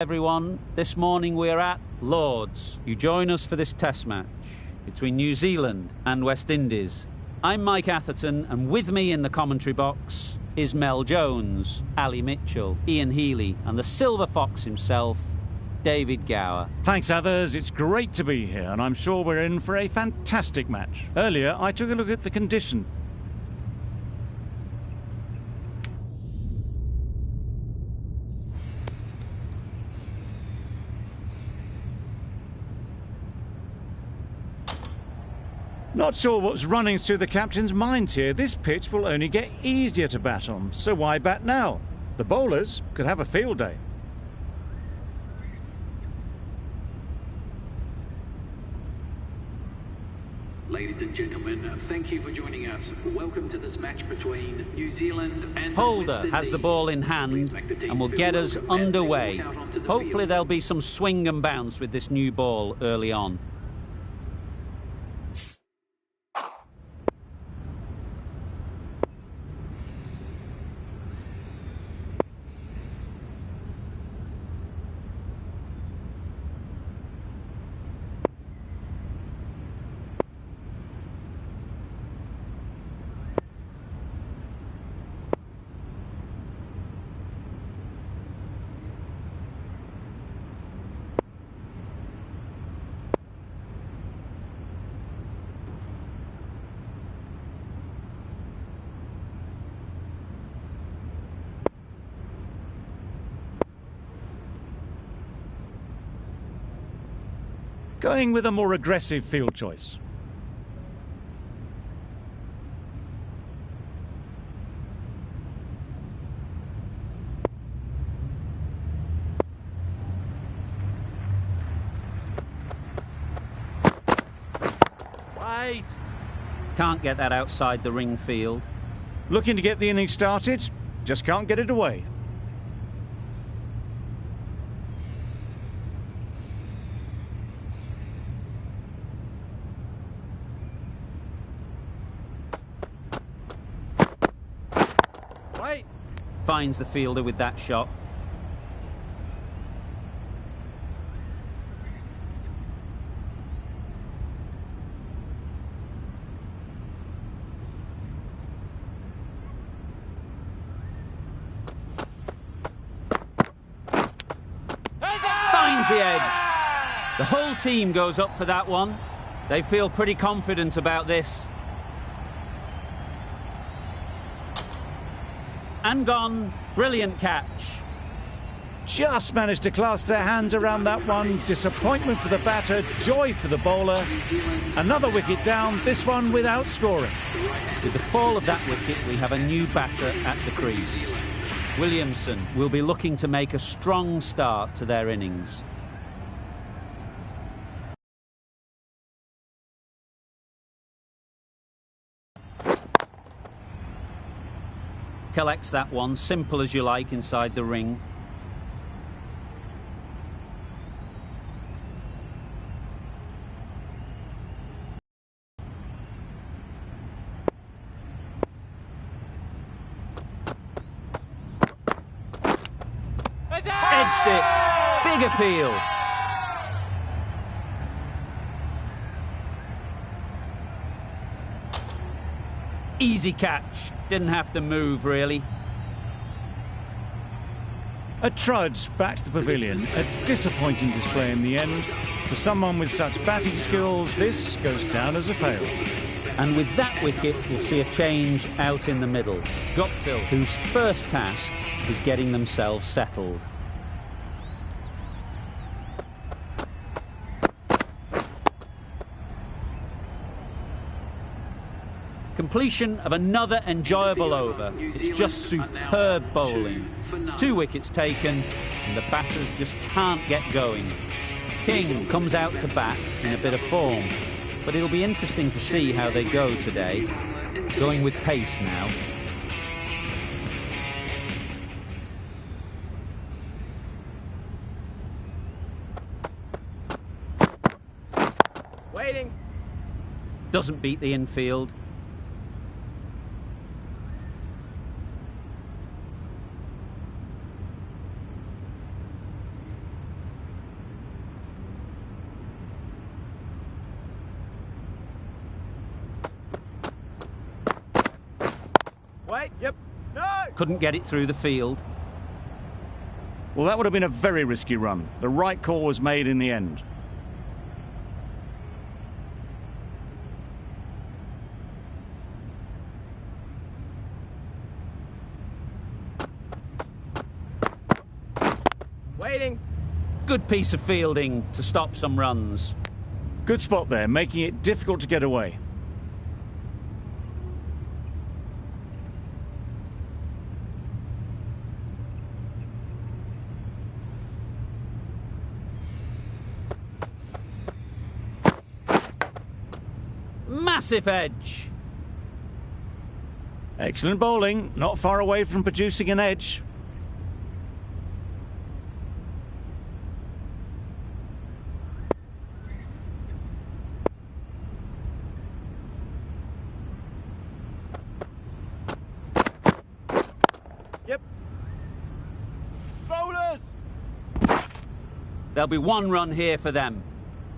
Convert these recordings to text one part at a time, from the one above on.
Everyone, this morning we're at Lord's. You join us for this test match between New Zealand and West Indies. I'm Mike Atherton, and with me in the commentary box is Mel Jones, Ali Mitchell, Ian Healy, and the Silver Fox himself, David Gower. Thanks, others. It's great to be here, and I'm sure we're in for a fantastic match. Earlier, I took a look at the condition. Not sure what's running through the captain's mind here. This pitch will only get easier to bat on, so why bat now? The bowlers could have a field day. Ladies and gentlemen, thank you for joining us. Welcome to this match between New Zealand and Holder has the ball in hand and will get us underway. Hopefully there'll be some swing and bounce with this new ball early on. Going with a more aggressive field choice. Wait! Can't get that outside the ring field. Looking to get the innings started, just can't get it away. Finds the fielder with that shot. Finds the edge. The whole team goes up for that one. They feel pretty confident about this. And gone. Brilliant catch. Just managed to clasp their hands around that one. Disappointment for the batter, joy for the bowler. Another wicket down, this one without scoring. With the fall of that wicket, we have a new batter at the crease. Williamson will be looking to make a strong start to their innings. Collects that one, simple as you like, inside the ring. Edged it. Big appeal. Easy catch. Didn't have to move, really. A trudge back to the pavilion. A disappointing display in the end. For someone with such batting skills, this goes down as a fail. And with that wicket, we'll see a change out in the middle. Guptill, whose first task is getting themselves settled. Completion of another enjoyable over. It's just superb bowling. 2 wickets taken, and the batters just can't get going. King comes out to bat in a bit of form, but it'll be interesting to see how they go today. Going with pace now. Waiting. Doesn't beat the infield. Wait, yep. No! Couldn't get it through the field. Well, that would have been a very risky run. The right call was made in the end. Waiting. Good piece of fielding to stop some runs. Good spot there, making it difficult to get away. Massive edge. Excellent bowling, not far away from producing an edge. Yep. Bowlers! There'll be one run here for them.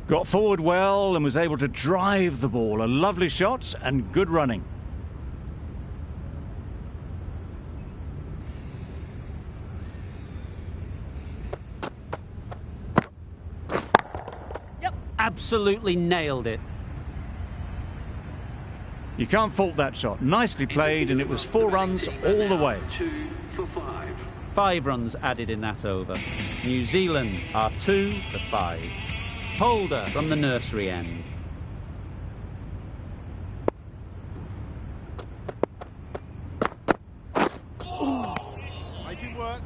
Got forward well and was able to drive the ball. A lovely shot and good running. Yep. Absolutely nailed it. You can't fault that shot. Nicely played, and it was 4 runs all the way. 2 for 5. 5 runs added in that over. New Zealand are 2 for 5. Holder from the nursery end. Make it work.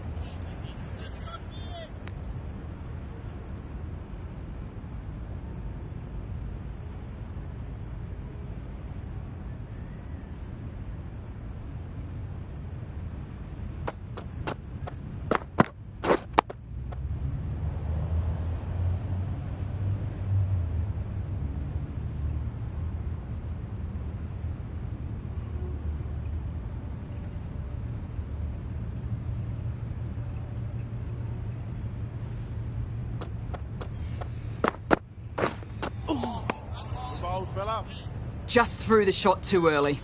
Just threw the shot too early.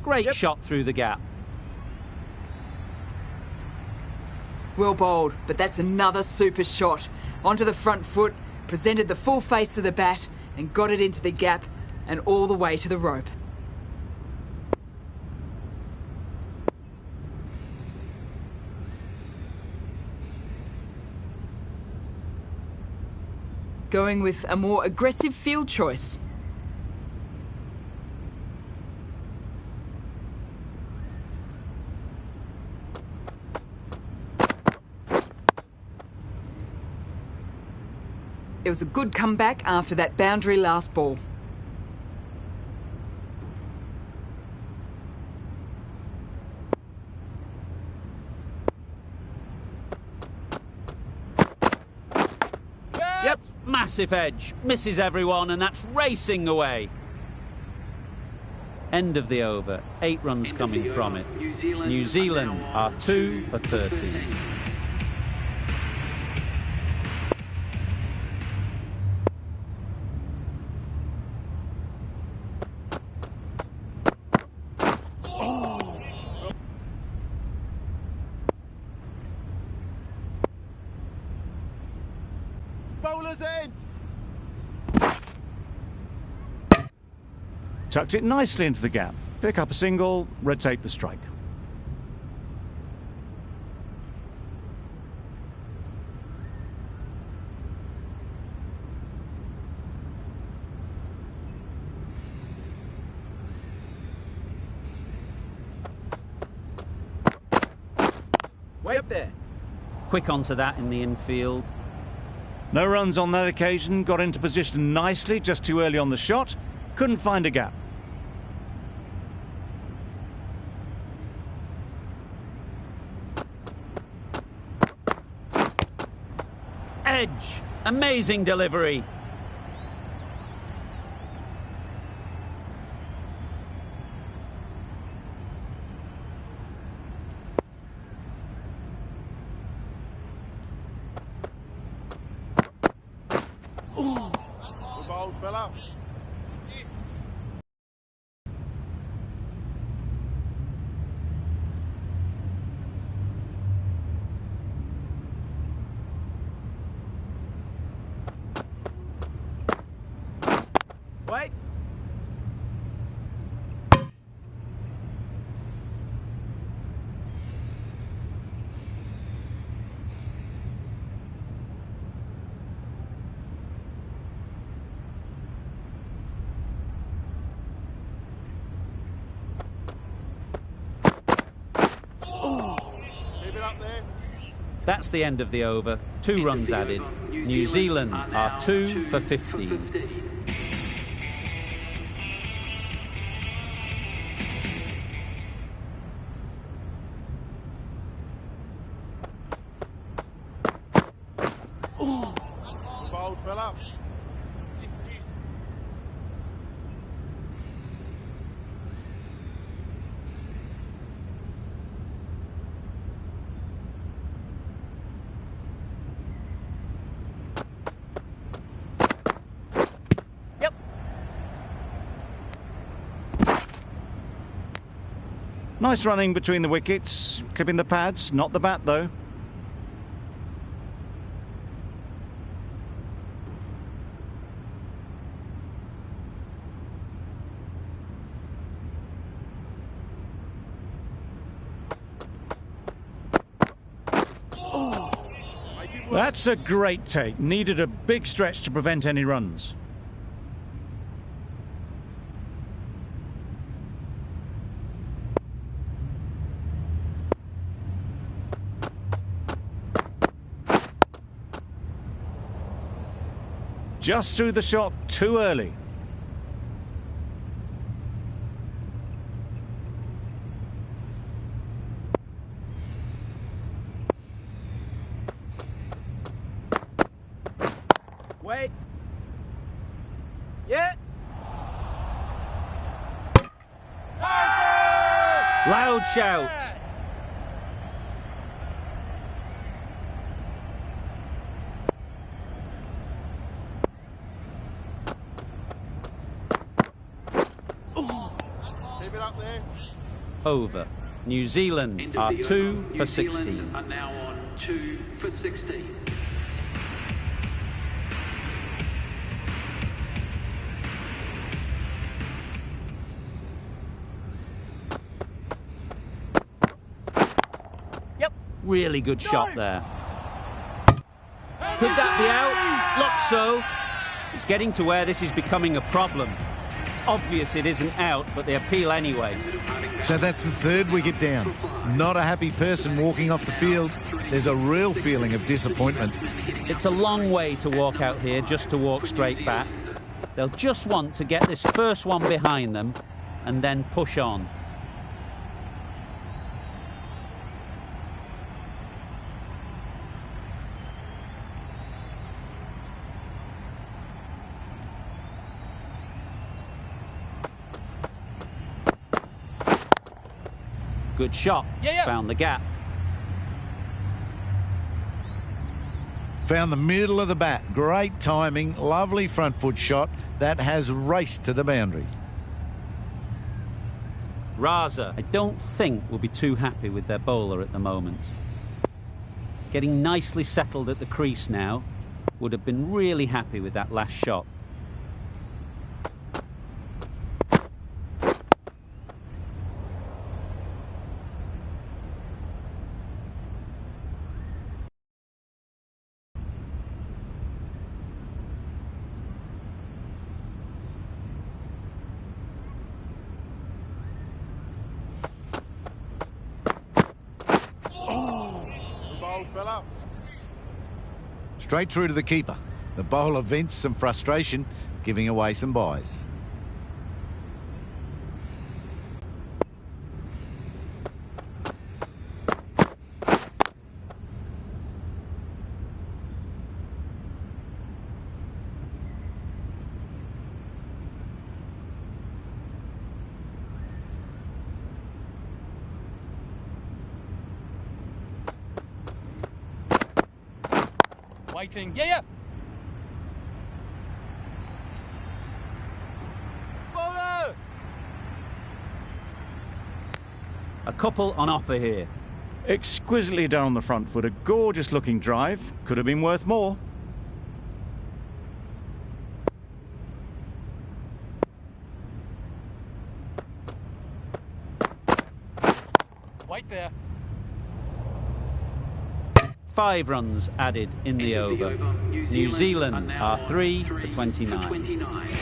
Great shot through the gap. Well bowled, but that's another super shot. Onto the front foot, presented the full face of the bat and got it into the gap and all the way to the rope. Going with a more aggressive field choice. It was a good comeback after that boundary last ball. Yep, massive edge. Misses everyone, and that's racing away. End of the over. 8 runs coming from it. New Zealand are 2 for 13. Bowler's end! Tucked it nicely into the gap. Pick up a single, rotate the strike. Way up there. Quick onto that in the infield. No runs on that occasion, got into position nicely, just too early on the shot. Couldn't find a gap. Edge. Amazing delivery. Bold fella. Wait. Leave it up there. That's the end of the over. 2 runs added. New Zealand are 2 for 15. Bold fella. Nice running between the wickets, clipping the pads, not the bat though. That's a great take. Needed a big stretch to prevent any runs. Just threw the shot too early. Wait. Yeah. Loud shout. Keep it up there. Over. New Zealand are 2 for 16. Are now on 2 for 16. Really good shot there. Could that be out? Looks so. It's getting to where this is becoming a problem. It's obvious it isn't out, but they appeal anyway. So that's the 3rd wicket down. Not a happy person walking off the field. There's a real feeling of disappointment. It's a long way to walk out here just to walk straight back. They'll just want to get this first one behind them and then push on. Good shot. Found the gap. Found the middle of the bat. Great timing. Lovely front foot shot. That has raced to the boundary. Raza, I don't think will be too happy with their bowler at the moment. Getting nicely settled at the crease now. Would have been really happy with that last shot. Bold fella. Straight through to the keeper. The bowler vents some frustration, giving away some byes. Waiting. couple on offer here. Exquisitely done on the front foot. A gorgeous looking drive. Could have been worth more. White there. 5 runs added in the over. New Zealand are 3 for 29.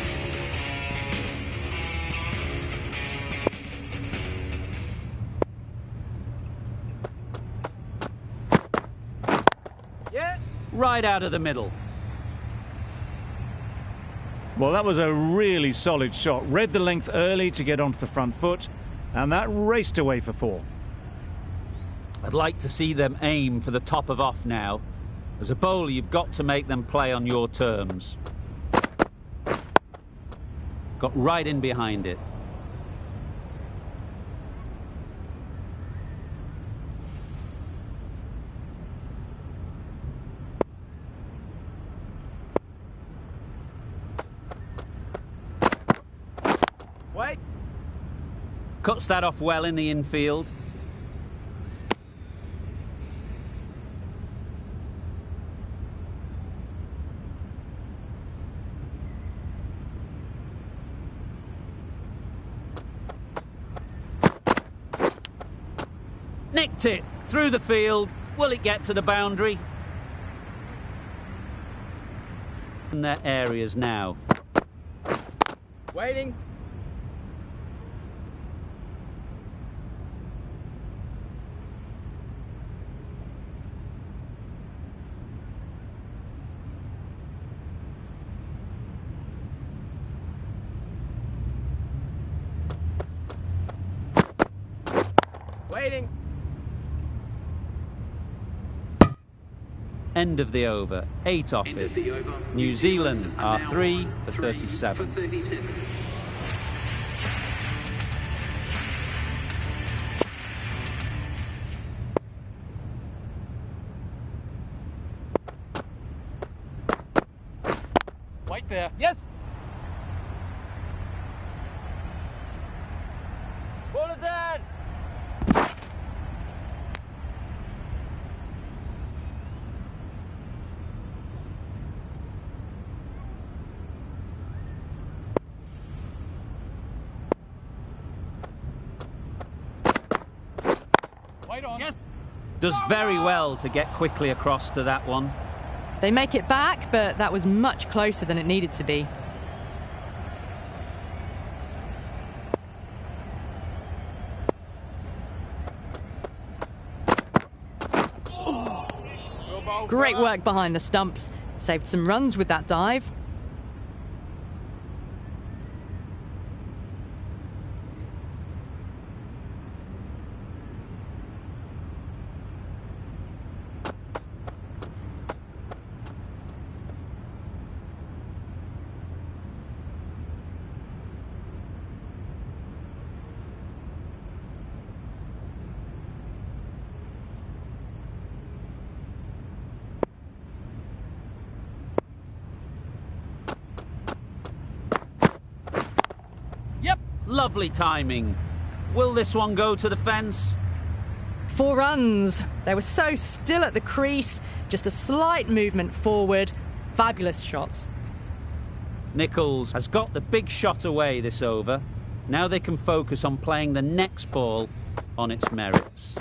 Right out of the middle. Well, that was a really solid shot. Read the length early to get onto the front foot, and that raced away for 4. I'd like to see them aim for the top of off now. As a bowler, you've got to make them play on your terms. Got right in behind it. Wait. Cuts that off well in the infield. Nicked it through the field. Will it get to the boundary? In their areas now. Waiting. Waiting. End of the over. 8 off it. New Zealand are 3 for 37. White there. Yes. Ball is in. White on. Yes. Does very well to get quickly across to that one. They make it back, but that was much closer than it needed to be. Great work behind the stumps. Saved some runs with that dive. Lovely timing. Will this one go to the fence? 4 runs. They were so still at the crease. Just a slight movement forward. Fabulous shots. Nicholls has got the big shot away this over. Now they can focus on playing the next ball on its merits.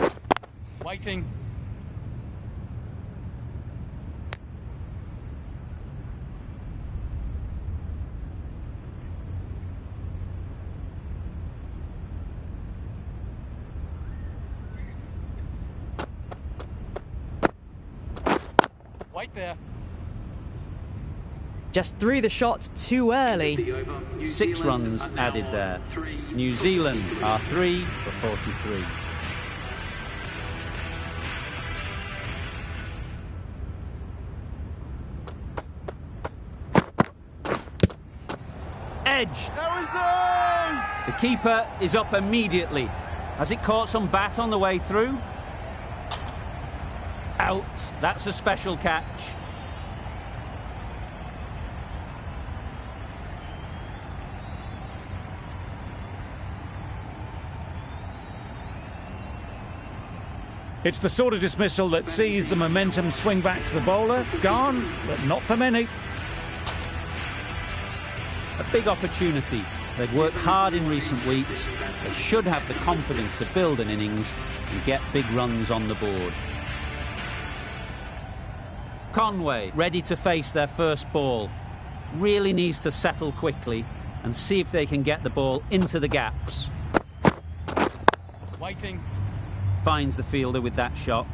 Waiting. White there. Just threw the shot too early. 6 runs added there. New Zealand are 3 for 43. Edged. The keeper is up immediately. Has it caught some bat on the way through? Out. That's a special catch. It's the sort of dismissal that sees the momentum swing back to the bowler. Gone, but not for many. A big opportunity. They've worked hard in recent weeks. They should have the confidence to build an innings and get big runs on the board. Conway ready to face their first ball. Really needs to settle quickly and see if they can get the ball into the gaps. Waiting. Finds the fielder with that shot.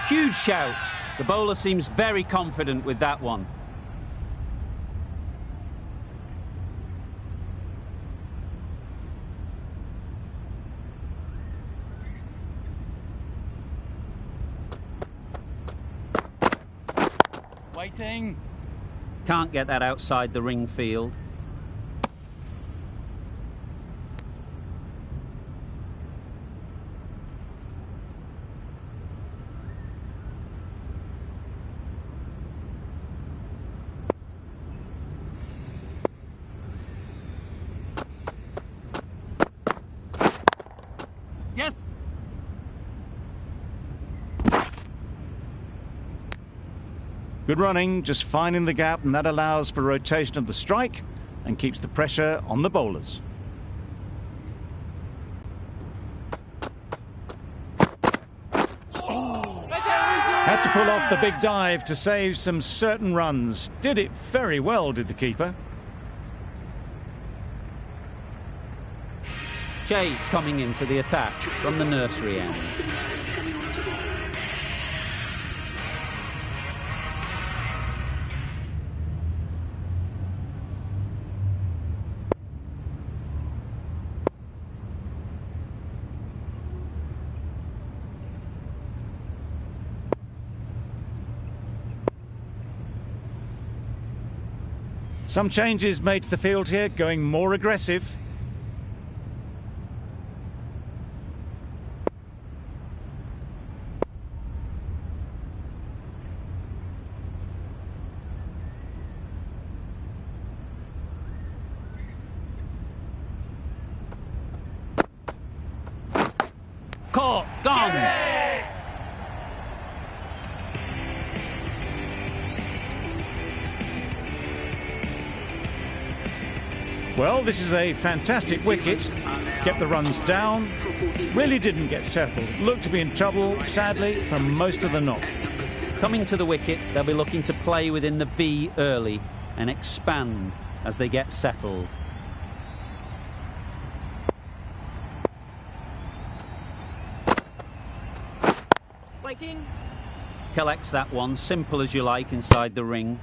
Huge shout. The bowler seems very confident with that one. Waiting. Can't get that outside the ring field. Yes. Good running, just finding the gap, and that allows for rotation of the strike and keeps the pressure on the bowlers. Had to pull off the big dive to save some certain runs. Did it very well, did the keeper. Chase coming into the attack from the nursery end. Some changes made to the field here, going more aggressive. Caught, gone. Well, this is a fantastic wicket. Kept the runs down. Really didn't get settled. Looked to be in trouble, sadly, for most of the knock. Coming to the wicket, they'll be looking to play within the V early and expand as they get settled. Waiting. Collects that one, simple as you like, inside the ring.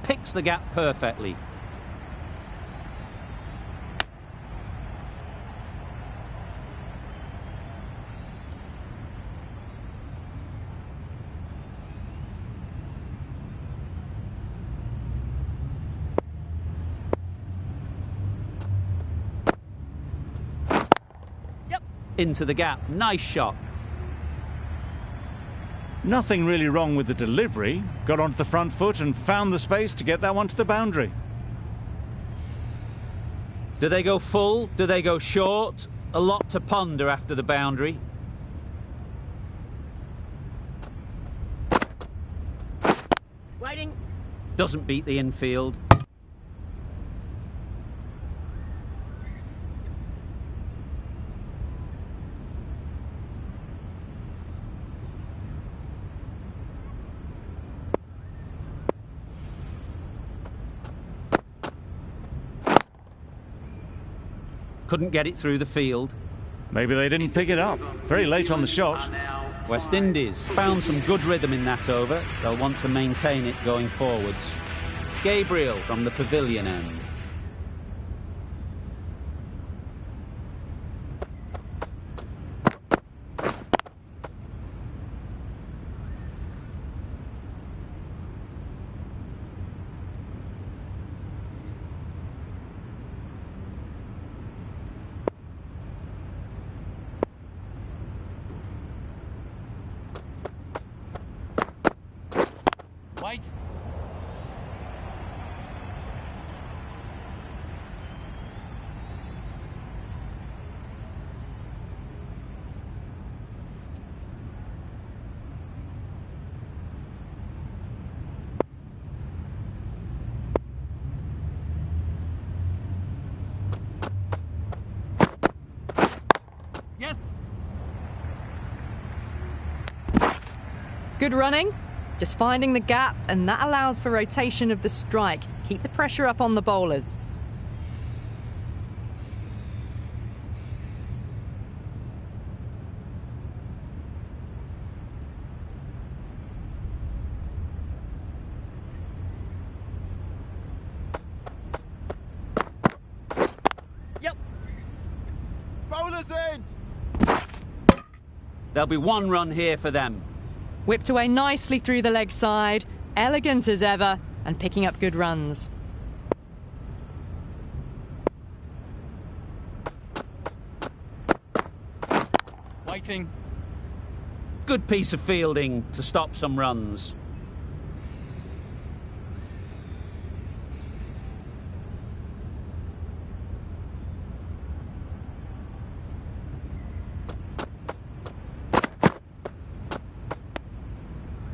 Picks the gap perfectly. Into the gap. Nice shot. Nothing really wrong with the delivery. Got onto the front foot and found the space to get that one to the boundary. Do they go full? Do they go short? A lot to ponder after the boundary. Waiting. Doesn't beat the infield. Couldn't get it through the field. Maybe they didn't pick it up. Very late on the shot. West Indies found some good rhythm in that over. They'll want to maintain it going forwards. Gabriel from the pavilion end. Wait. Yes. Good running. Just finding the gap, and that allows for rotation of the strike. Keep the pressure up on the bowlers. Yep. Bowler's end! There'll be one run here for them. Whipped away nicely through the leg side, elegant as ever, and picking up good runs. Waiting. Good piece of fielding to stop some runs.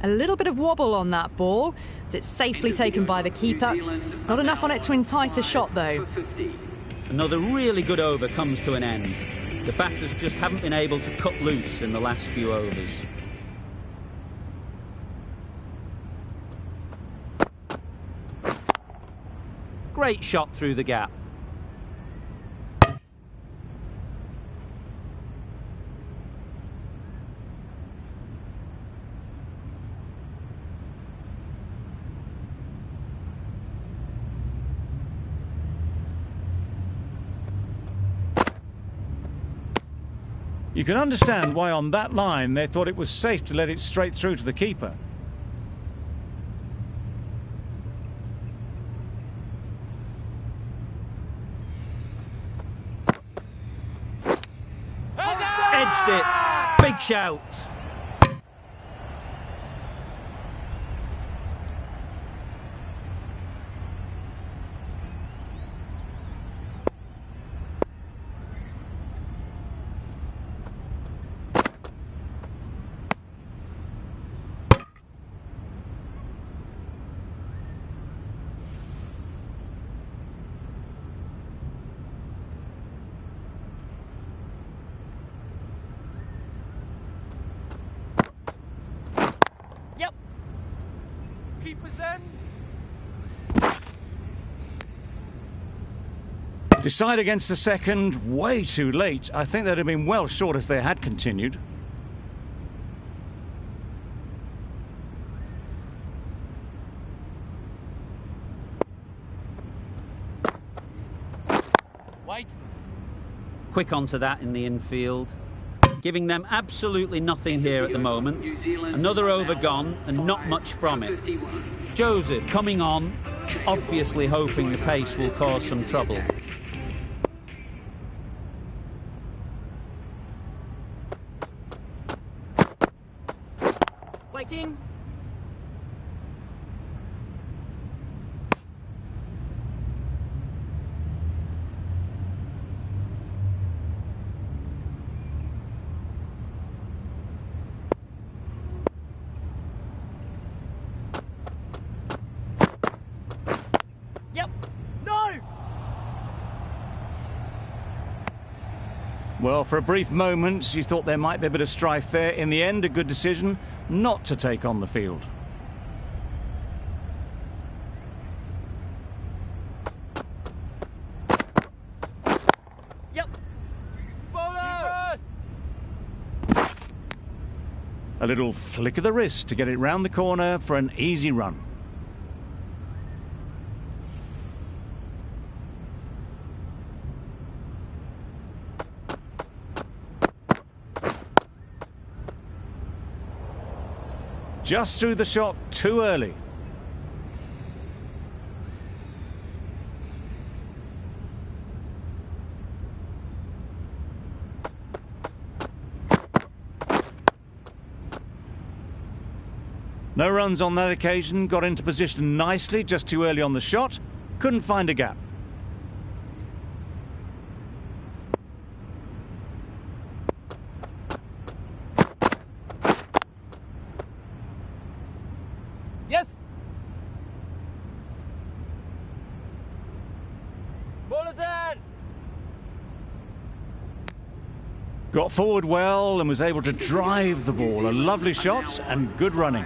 A little bit of wobble on that ball, as it's safely taken by the keeper. Not enough on it to entice a shot, though. Another really good over comes to an end. The batters just haven't been able to cut loose in the last few overs. Great shot through the gap. You can understand why on that line they thought it was safe to let it straight through to the keeper. Edged it. Big shout. Yep. Keeper's end. Decide against the second, way too late. I think they'd have been well short if they had continued. Wait. Quick onto that in the infield. Giving them absolutely nothing here at the moment. Another over gone and not much from it. Joseph coming on, obviously hoping the pace will cause some trouble. Waiting. Yep. No. Well, for a brief moment, you thought there might be a bit of strife there. In the end, a good decision not to take on the field. Yep. Bowler! A little flick of the wrist to get it round the corner for an easy run. Just threw the shot too early. No runs on that occasion, got into position nicely, just too early on the shot, couldn't find a gap. Yes. Bowler's in. Got forward well and was able to drive the ball. A lovely shot and good running.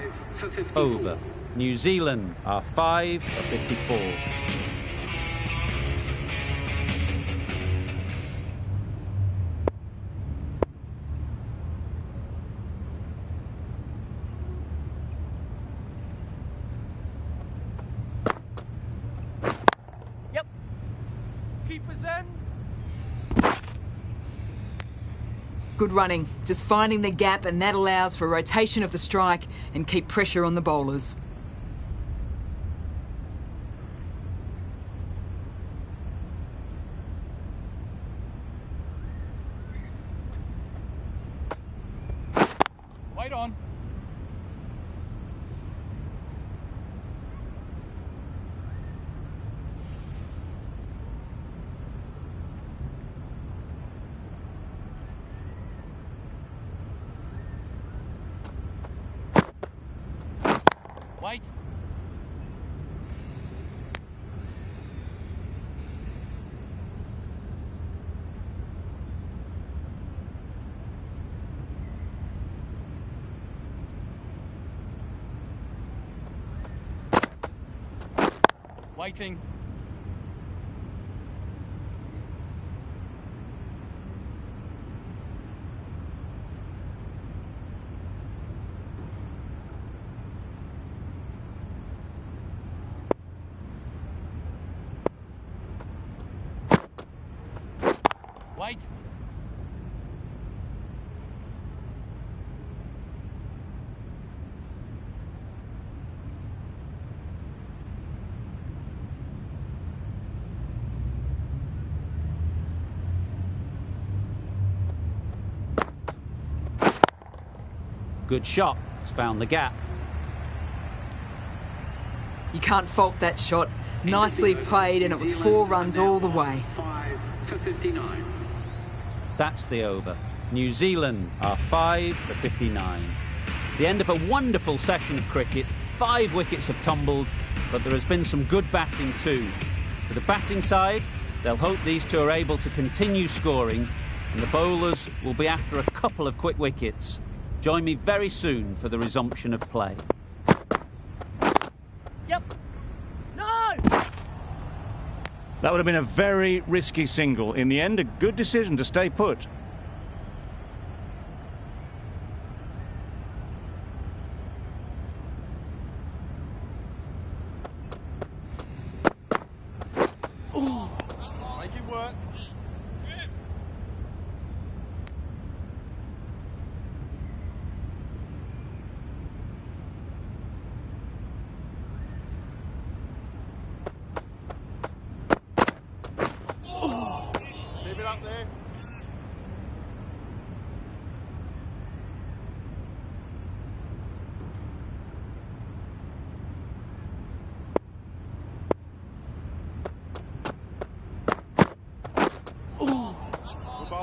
Over. New Zealand are 5 for 54. Yep. Keeper's end. Good running, just finding the gap, and that allows for rotation of the strike and keep pressure on the bowlers. Wait on. Wait. Waiting. Wait. Good shot. It's found the gap. You can't fault that shot. Nicely played, and it was 4 runs all the way. 5 for 59. That's the over. New Zealand are 5 for 59. The end of a wonderful session of cricket. 5 wickets have tumbled, but there has been some good batting too. For the batting side, they'll hope these two are able to continue scoring, and the bowlers will be after a couple of quick wickets. Join me very soon for the resumption of play. Yep. No. That would have been a very risky single. In the end, a good decision to stay put. Make it work. Leave it up there.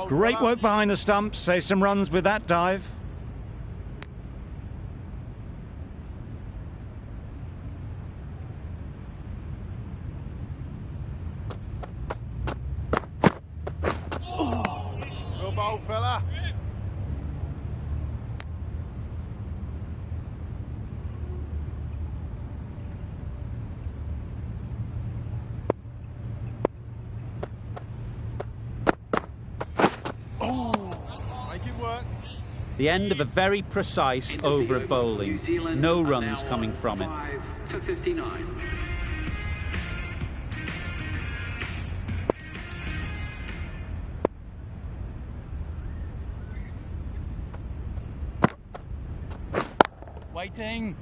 Great work behind the stumps. Save some runs with that dive. Well bowled, fella. Make it work. The end of a very precise End of the over of over. bowling. New Zealand No are runs now coming from it. 5 for 59. Waiting.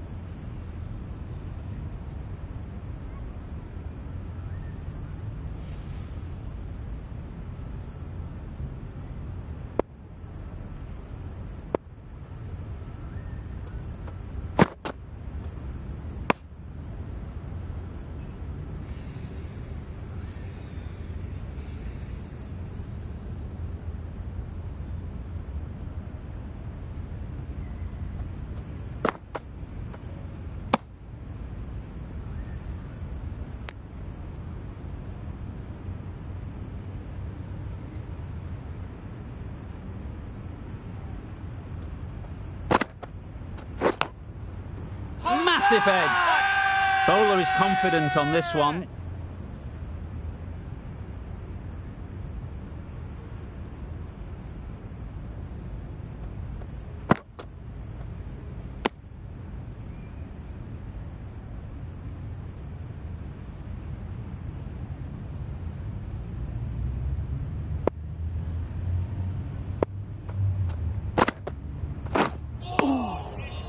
Massive edge. Bowler is confident on this one.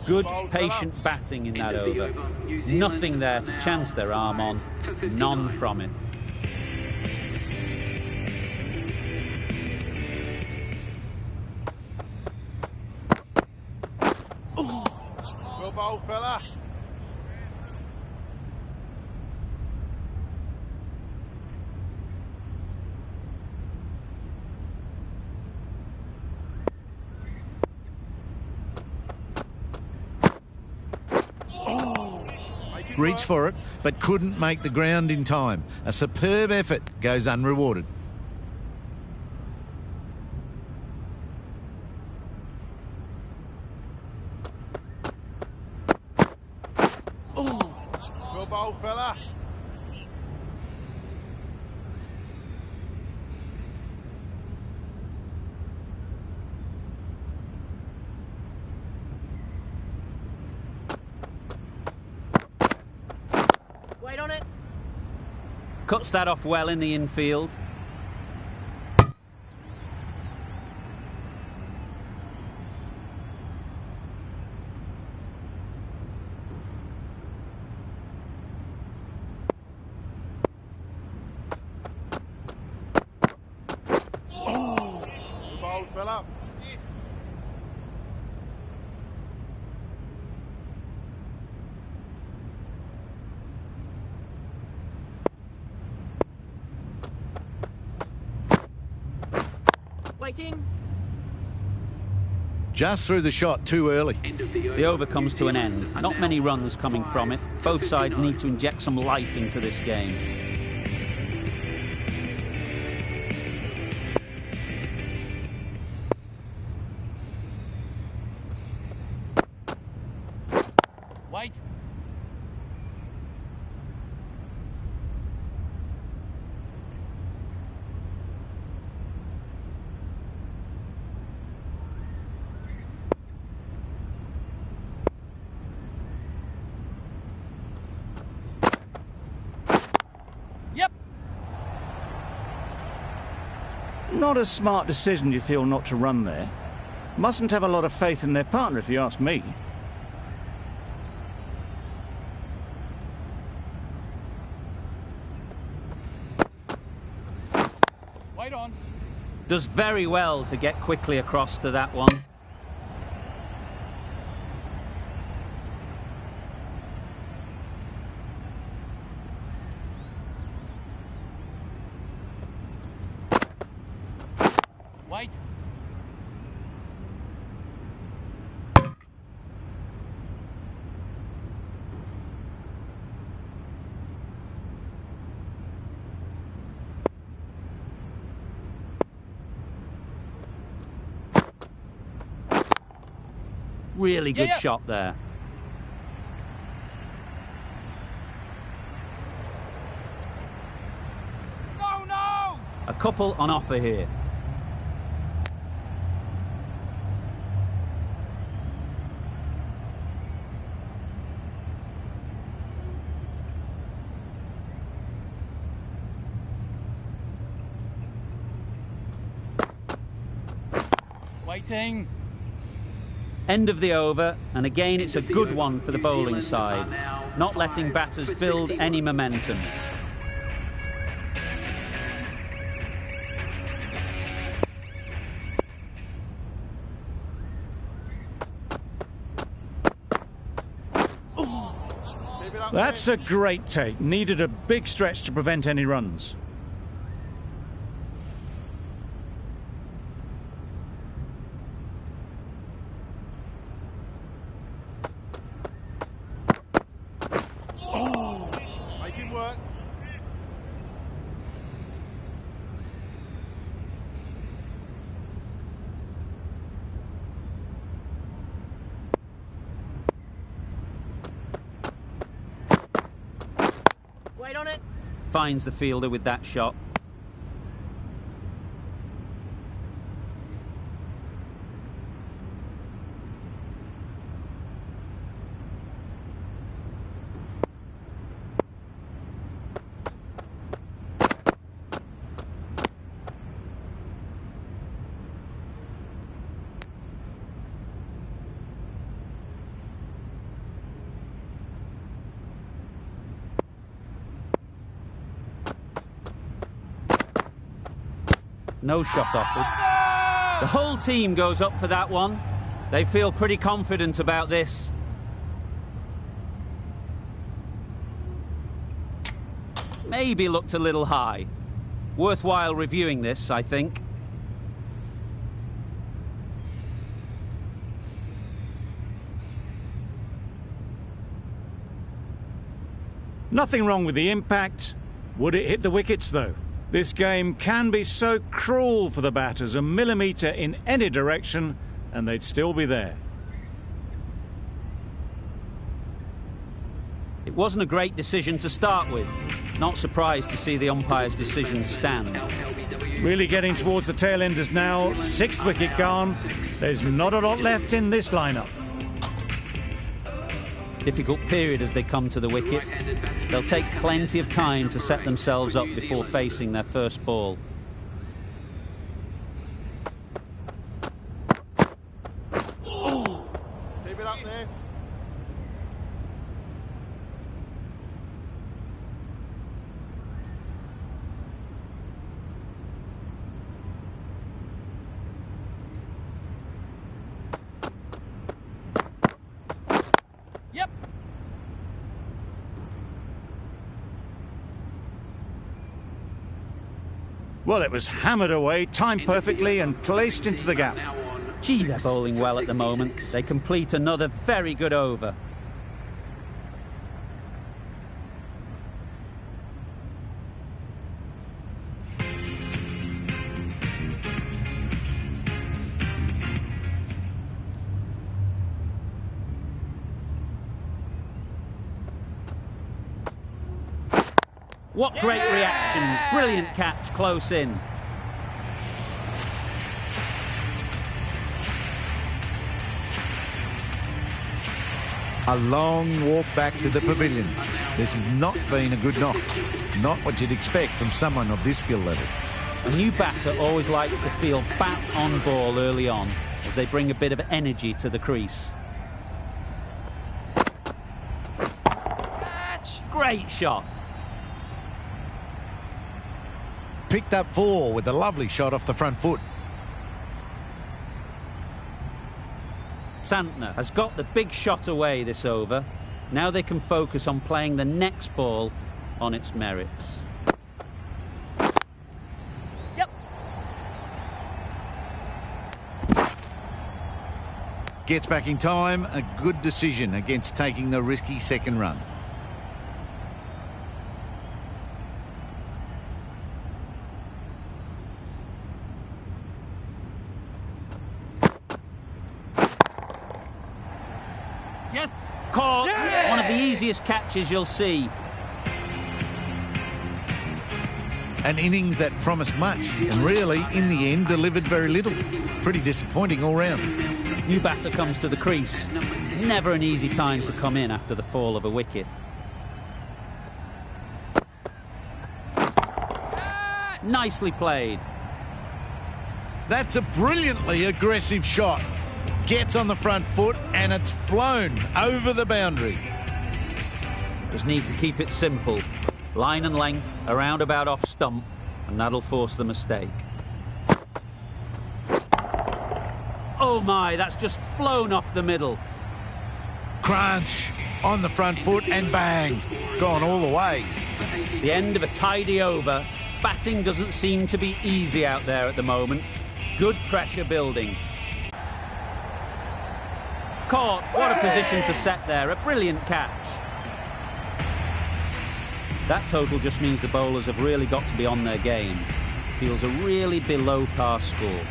Good, patient batting in that over. Nothing there to chance their arm on. None from it. Well bowled, fella. Reached for it, but couldn't make the ground in time. A superb effort goes unrewarded. Well bowled, fella. Wait on it. Cuts that off well in the infield. Well bowled, fella. Waiting. Just threw the shot too early. The over comes to an end. Not many runs coming from it. Both sides need to inject some life into this game. Wait. Yep. Not a smart decision, you feel, not to run there. Mustn't have a lot of faith in their partner, if you ask me. Wait on. Does very well to get quickly across to that one. Wait. Really good Yeah. shot there. No, no! A couple on offer here. Waiting. End of the over, and again it's a good one for the bowling side. Not letting batters build any momentum. That's a great take. Needed a big stretch to prevent any runs. Make him work. Wait on it. Finds the fielder with that shot. No shot offered. The whole team goes up for that one. They feel pretty confident about this. Maybe looked a little high. Worthwhile reviewing this, I think. Nothing wrong with the impact. Would it hit the wickets, though? This game can be so cruel for the batters. A millimetre in any direction, and they'd still be there. It wasn't a great decision to start with. Not surprised to see the umpire's decision stand. Really getting towards the tail enders now. 6th wicket gone. There's not a lot left in this lineup. Difficult period as they come to the wicket. They'll take plenty of time to set themselves up before facing their first ball. Keep it up there. Yep. Well, it was hammered away, timed perfectly and placed into the gap. Gee, they're bowling well at the moment. They complete another very good over. What great reactions. Brilliant catch close in. A long walk back to the pavilion. This has not been a good knock. Not what you'd expect from someone of this skill level. A new batter always likes to feel bat on ball early on as they bring a bit of energy to the crease. Great shot. Picked up 4 with a lovely shot off the front foot. Santner has got the big shot away this over. Now they can focus on playing the next ball on its merits. Yep. Gets back in time. A good decision against taking the risky second run. Yes. Caught. Yeah! One of the easiest catches you'll see. An innings that promised much and really, in the end, delivered very little. Pretty disappointing all round. New batter comes to the crease. Never an easy time to come in after the fall of a wicket. Nicely played. That's a brilliantly aggressive shot. Gets on the front foot and it's flown over the boundary. Just need to keep it simple. Line and length, around about off stump, and that'll force the mistake. Oh my, that's just flown off the middle. Crunch on the front foot and bang. Gone all the way. The end of a tidy over. Batting doesn't seem to be easy out there at the moment. Good pressure building. Caught. What a position to set there. A brilliant catch. That total just means the bowlers have really got to be on their game. Feels a really below par score.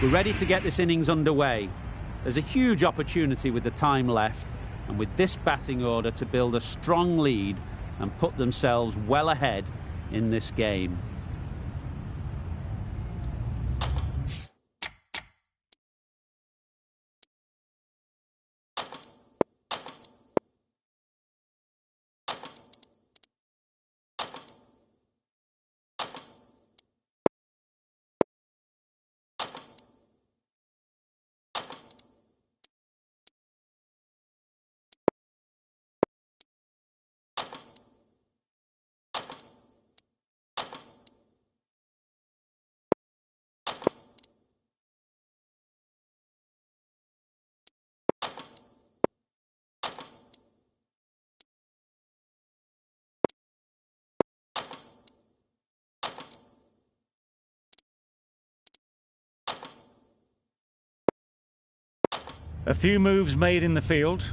We're ready to get this innings underway. There's a huge opportunity with the time left, and with this batting order to build a strong lead and put themselves well ahead in this game. A few moves made in the field.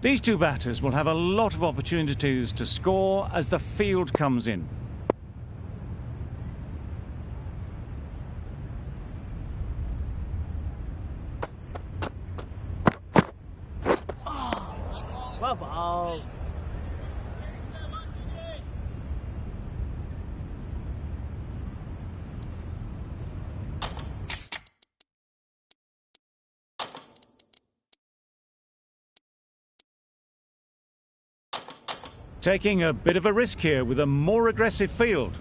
These two batters will have a lot of opportunities to score as the field comes in. Well ball. Taking a bit of a risk here with a more aggressive field.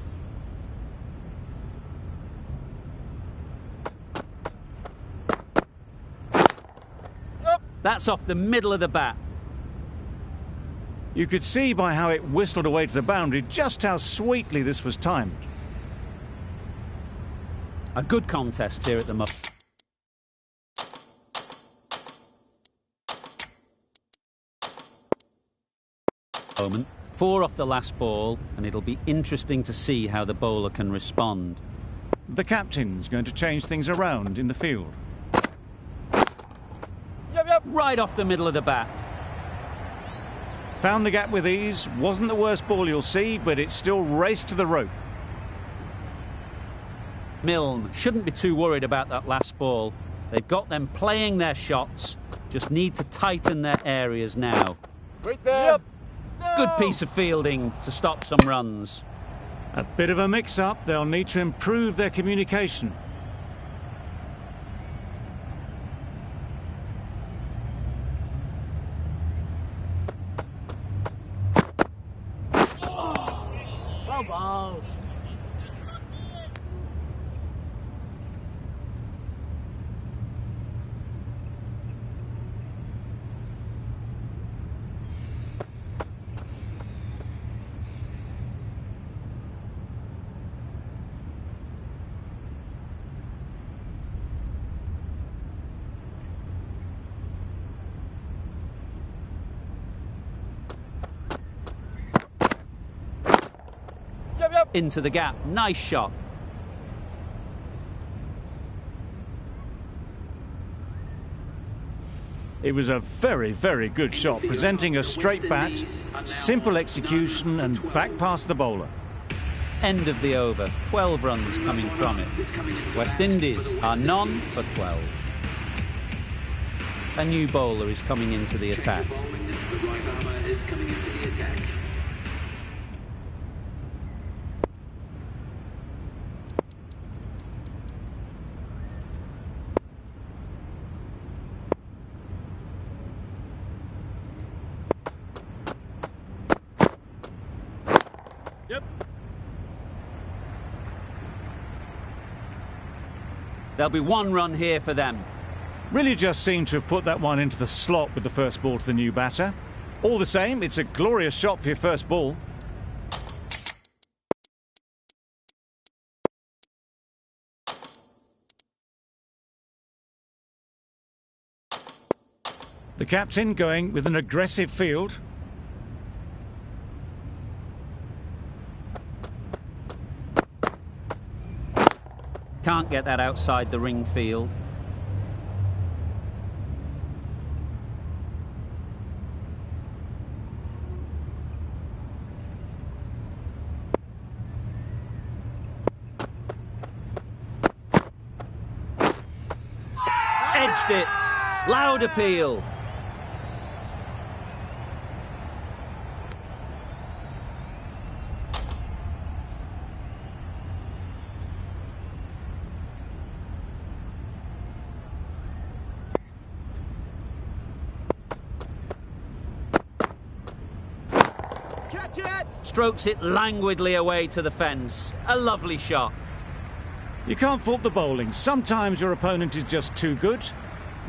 That's off the middle of the bat. You could see by how it whistled away to the boundary just how sweetly this was timed. A good contest here at the moment. 4 off the last ball, and it'll be interesting to see how the bowler can respond. The captain's going to change things around in the field. Right off the middle of the bat. Found the gap with ease. Wasn't the worst ball you'll see, but it still raced to the rope. Milne shouldn't be too worried about that last ball. They've got them playing their shots, just need to tighten their areas now. Right there. Yep. No. Good piece of fielding to stop some runs. A bit of a mix-up. They'll need to improve their communication. Well ball. Into the gap. Nice shot. It was a very, very good shot, presenting a straight bat, simple execution and back past the bowler. End of the over. 12 runs coming from it. West Indies are none for 12. A new bowler is coming into the attack. The right armour is coming into the attack. There'll be 1 run here for them. Really just seemed to have put that one into the slot with the first ball to the new batter. All the same, it's a glorious shot for your first ball. The captain going with an aggressive field. Can't get that outside the ring field. Edged it. Loud appeal. Catch it! Strokes it languidly away to the fence. A lovely shot. You can't fault the bowling. Sometimes your opponent is just too good.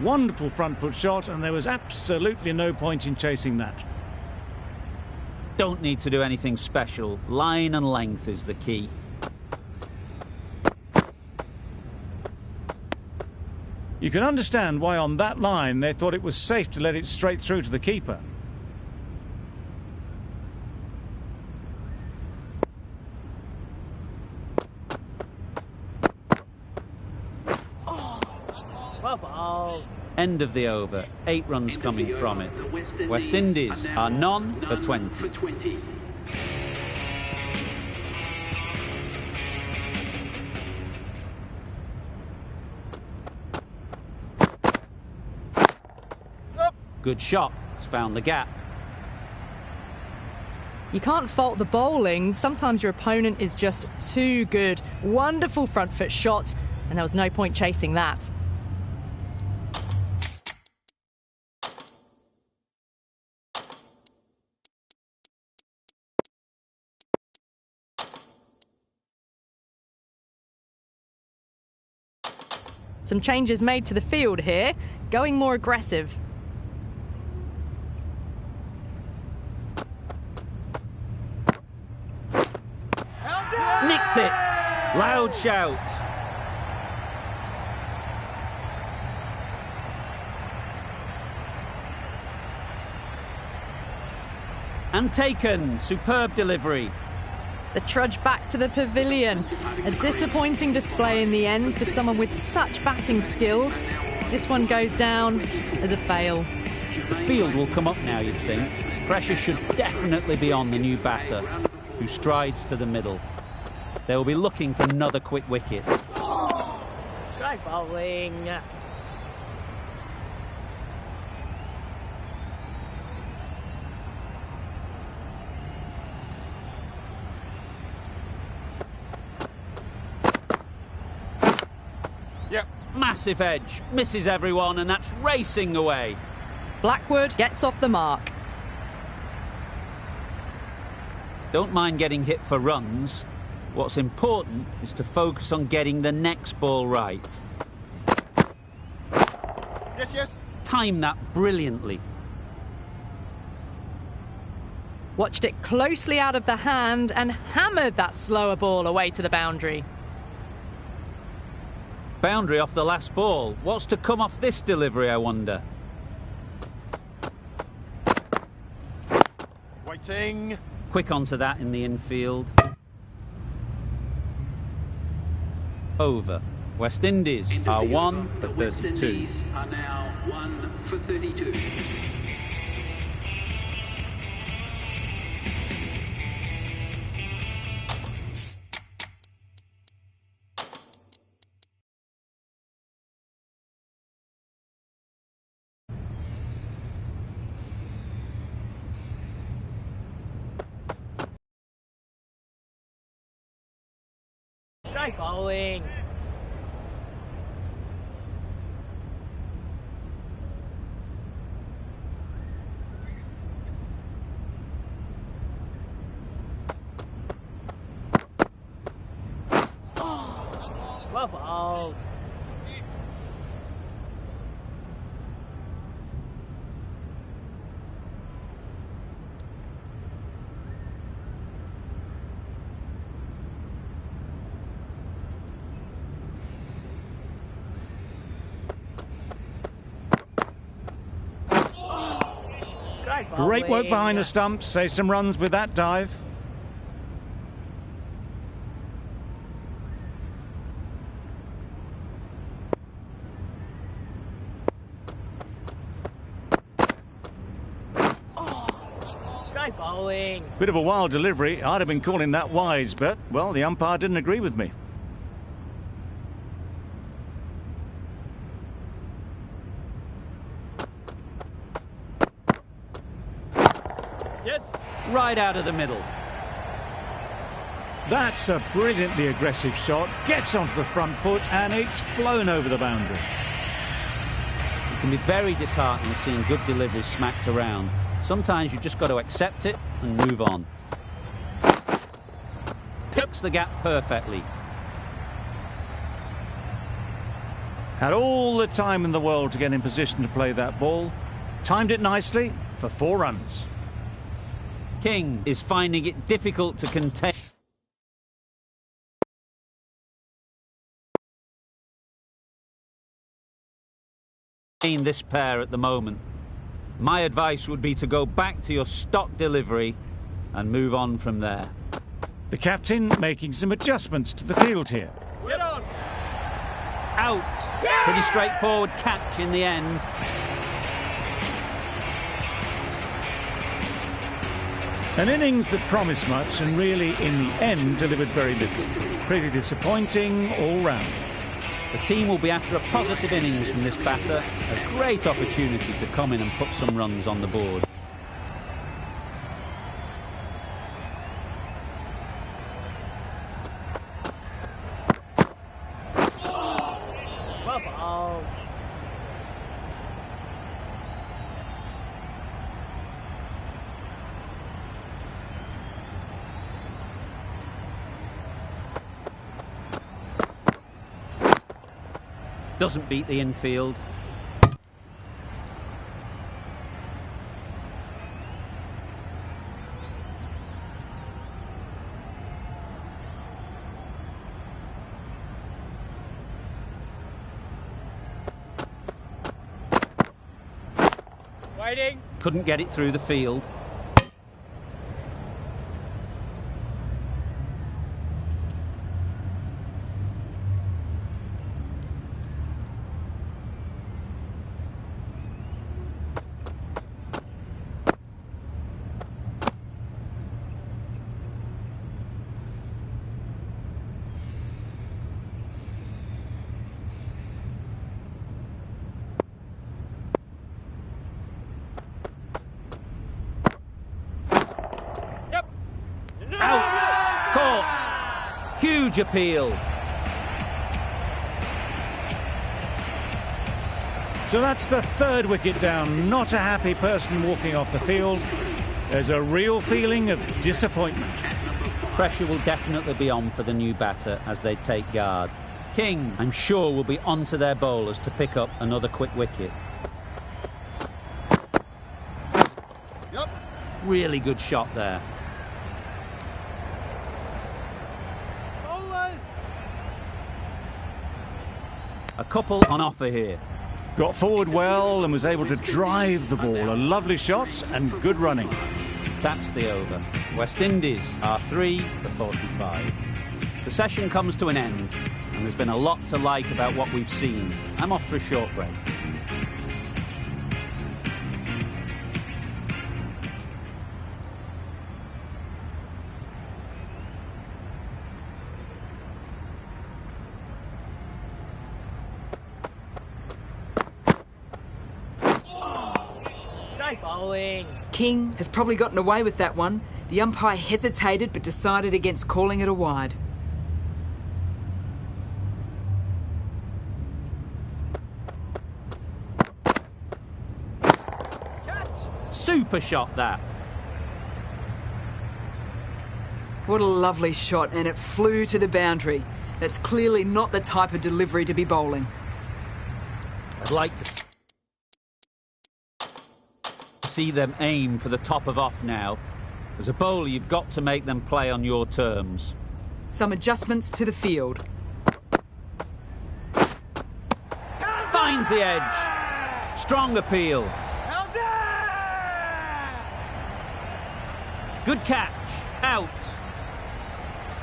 Wonderful front foot shot, and there was absolutely no point in chasing that. Don't need to do anything special. Line and length is the key. You can understand why on that line they thought it was safe to let it straight through to the keeper. End of the over. 8 runs coming from it. West Indies are none for 20. Good shot. It's found the gap. You can't fault the bowling. Sometimes your opponent is just too good. Wonderful front foot shot, and there was no point chasing that. Some changes made to the field here, going more aggressive. Nicked it! Loud shout. And taken. Superb delivery. The trudge back to the pavilion. A disappointing display in the end for someone with such batting skills. This one goes down as a fail. The field will come up now, you'd think. Pressure should definitely be on the new batter, who strides to the middle. They will be looking for another quick wicket. Great bowling. Yep. Massive edge, misses everyone, and that's racing away. Blackwood gets off the mark. Don't mind getting hit for runs. What's important is to focus on getting the next ball right. Yes, yes. Time that brilliantly. Watched it closely out of the hand and hammered that slower ball away to the boundary. Boundary off the last ball. What's to come off this delivery, I wonder? Waiting. Quick onto that in the infield. Over. West Indies are 1 for 32. West Indies are now 1 for 32. Great bowling. Well bowled. Great work behind the stumps. Save some runs with that dive. Try bowling. Bit of a wild delivery. I'd have been calling that wise, but, well, the umpire didn't agree with me. Yes. Right out of the middle. That's a brilliantly aggressive shot. Gets onto the front foot and it's flown over the boundary. It can be very disheartening seeing good deliveries smacked around. Sometimes you just got to accept it and move on. Picks the gap perfectly. Had all the time in the world to get in position to play that ball. Timed it nicely for 4 runs. King is finding it difficult to contain this pair at the moment. My advice would be to go back to your stock delivery and move on from there. The captain making some adjustments to the field here. Get on. Out. Pretty straightforward catch in the end. An innings that promised much and really, in the end, delivered very little. Pretty disappointing all round. The team will be after a positive innings from this batter. A great opportunity to come in and put some runs on the board. Well bowled. Doesn't beat the infield. Waiting. Couldn't get it through the field. Out! Caught! Huge appeal. So that's the 3rd wicket down. Not a happy person walking off the field. There's a real feeling of disappointment. Pressure will definitely be on for the new batter as they take guard. King, I'm sure, will be onto their bowlers to pick up another quick wicket. Yep. Really good shot there. Bowlers. A couple on offer here. Got forward well and was able to drive the ball. A lovely shot and good running. That's the over. West Indies are 3 for 45. The session comes to an end, and there's been a lot to like about what we've seen. I'm off for a short break. Try bowling. King has probably gotten away with that one. The umpire hesitated but decided against calling it a wide. Super shot, that. What a lovely shot, and it flew to the boundary. That's clearly not the type of delivery to be bowling. I'd like to see them aim for the top of off now. As a bowler, you've got to make them play on your terms. Some adjustments to the field. Finds the edge. Strong appeal. Good catch. Out.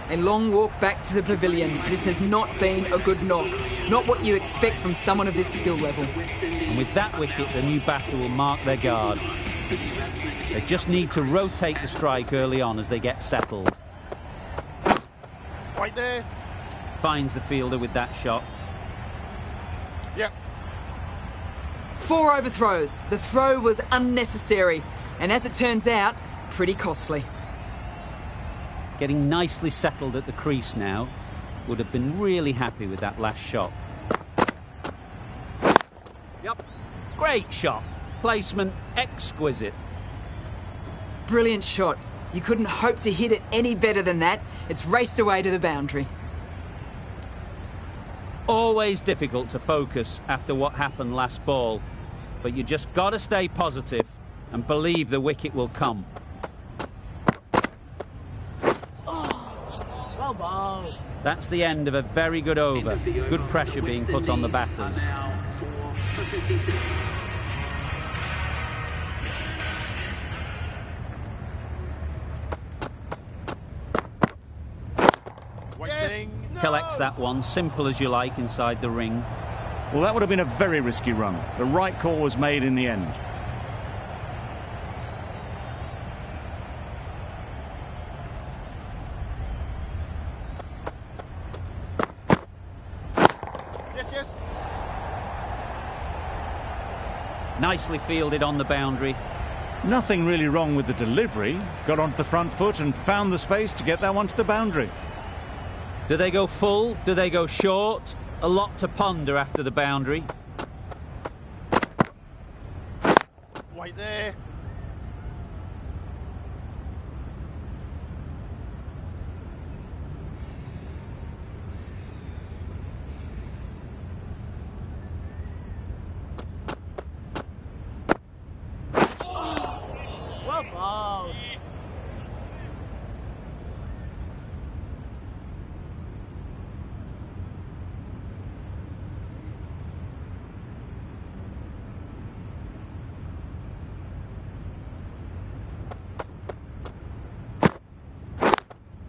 A long walk back to the pavilion. This has not been a good knock. Not what you expect from someone of this skill level. And with that wicket, the new batter will mark their guard. They just need to rotate the strike early on as they get settled. Right there. Finds the fielder with that shot. Yep. 4 overthrows. The throw was unnecessary, and as it turns out, pretty costly. Getting nicely settled at the crease now. Would have been really happy with that last shot. Yep. Great shot. Placement exquisite. Brilliant shot. You couldn't hope to hit it any better than that. It's raced away to the boundary. Always difficult to focus after what happened last ball, but you just got to stay positive and believe the wicket will come. Well bowled. That's the end of a very good over. Good pressure being put on the batters. Waiting. Collects that one, simple as you like, inside the ring. Well, that would have been a very risky run. The right call was made in the end. Yes. Nicely fielded on the boundary. Nothing really wrong with the delivery. Got onto the front foot and found the space to get that one to the boundary. Do they go full? Do they go short? A lot to ponder after the boundary. Wait there. Well bowled.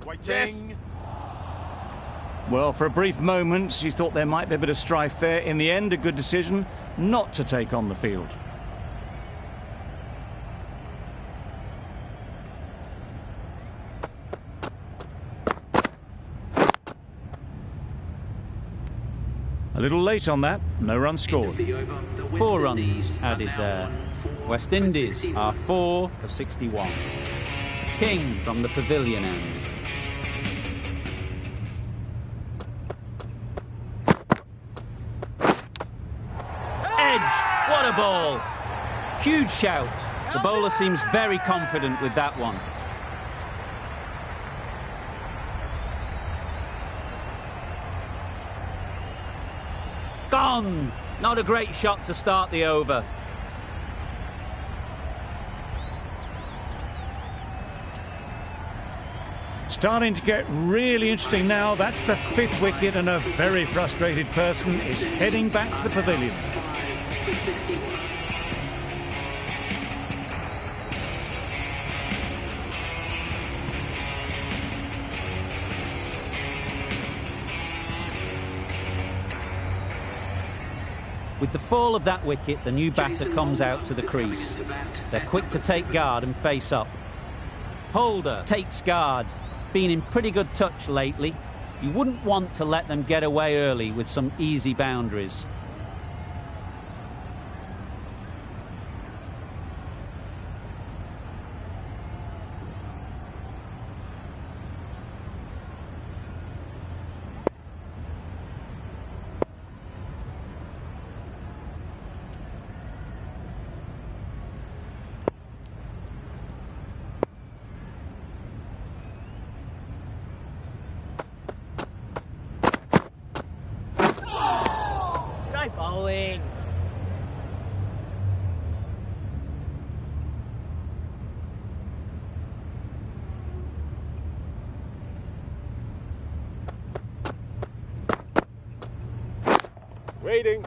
Waiting. Well, for a brief moment, you thought there might be a bit of strife there. In the end, a good decision not to take on the field. A little late on that, no run scored. 4 runs added there. West Indies are 4 for 61. King from the pavilion end. Edge, what a ball! Huge shout. The bowler seems very confident with that one. Gone! Not a great shot to start the over. Starting to get really interesting now. That's the 5th wicket, and a very frustrated person is heading back to the pavilion. With the fall of that wicket, the new batter comes out to the crease. They're quick to take guard and face up. Holder takes guard. Been in pretty good touch lately. You wouldn't want to let them get away early with some easy boundaries. Great bowling. Waiting.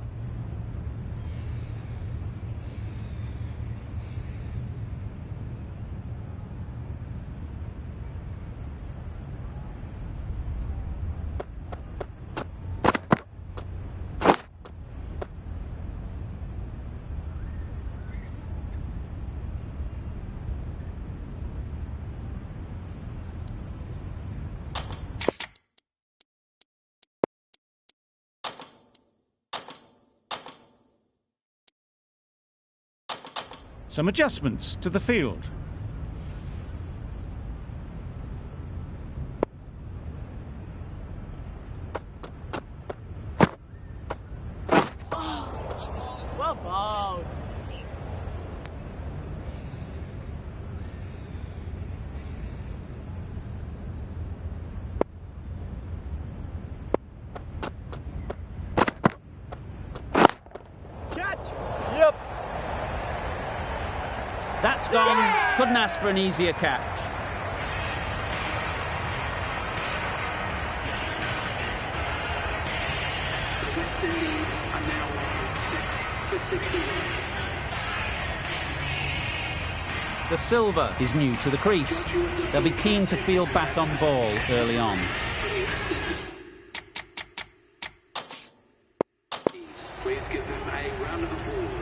some adjustments to the field. Well bowled. Catch! Yep. That's gone. Couldn't ask for an easier catch. The West Indies are now on 6 for 61. The silver is new to the crease. They'll be keen to field bat on ball early on. Please give them a round of applause.